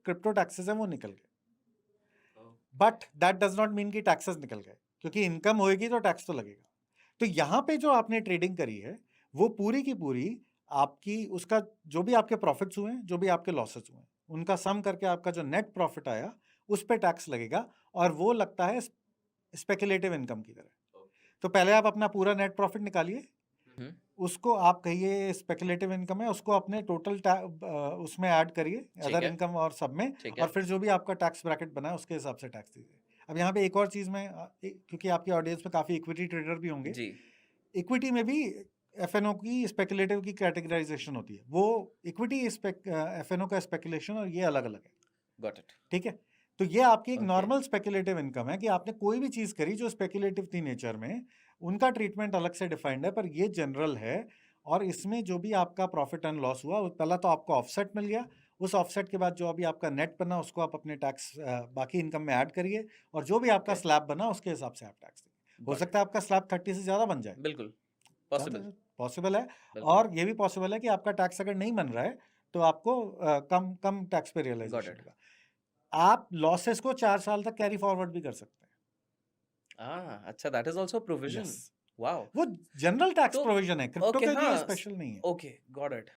Crypto taxes हैं वो निकल गए, but that does not mean कि टैक्सेस निकल गए, क्योंकि इनकम होएगी तो टैक्स तो लगेगा। तो यहाँ पे जो आपने ट्रेडिंग करी है वो पूरी की पूरी आपकी, उसका जो भी आपके प्रॉफिट्स हुए हैं, जो भी आपके लॉसेस हुए हैं, उनका सम करके आपका जो नेट प्रॉफिट आया उस पे टैक्स लगेगा, और वो लगता है स्पेकुलेटिव इनकम की तरह। तो पहले आप अपना पूरा नेट प्रॉफिट निकालिए, उसको आप कहिए स्पेकुलेटिव इनकम है, उसको अपने टोटल उसमें ऐड करिए ठीक अदर है। इनकम और सब में, ठीक और है। फिर जो भी आपका टैक्स ब्रैकेट बना है उसके हिसाब से टैक्स दीजिए। अब यहाँ पे एक और चीज में क्योंकि आपकी ऑडियंस में काफी इक्विटी ट्रेडर भी होंगे, जी। इक्विटी में भी एफएनओ की स्पेकुलेटिव की कैटेगराइजेशन होती है, वो इक्विटी एफएनओ का स्पेकुलेशन और ये अलग अलग है। Got it. ठीक है, तो ये आपकी एक Okay. नॉर्मल स्पेकुलेटिव इनकम है कि आपने कोई भी चीज करी जो स्पेकुलेटिव थी नेचर में, उनका ट्रीटमेंट अलग से डिफाइंड है, पर ये जनरल है। और इसमें जो भी आपका प्रॉफिट एंड लॉस हुआ, पहला तो आपको ऑफसेट मिल गया, उस ऑफसेट के बाद जो अभी आपका नेट बना उसको आप अपने टैक्स बाकी इनकम में ऐड करिए, और जो भी आपका Okay. स्लैब बना उसके हिसाब से आप टैक्स दीजिए। हो Got सकता है आपका स्लैब 30 से ज्यादा बन जाए, बिल्कुल पॉसिबल। पॉसिबल है। बिल्कुल। और ये भी पॉसिबल है कि आपका टैक्स अगर नहीं बन रहा है तो आपको कम कम टैक्स पे गॉट रियलाइजेशन इट। होगा। आप लॉसेस को 4 साल तक कैरी फॉरवर्ड भी कर सकते अच्छा, दैट इज आल्सो हैं। प्रोविजन। Yes, wow. वो जनरल टैक्स तो प्रोविजन है, क्रिप्टो ओके, के लिए हाँ, स्पेशल नहीं है। Okay, got it.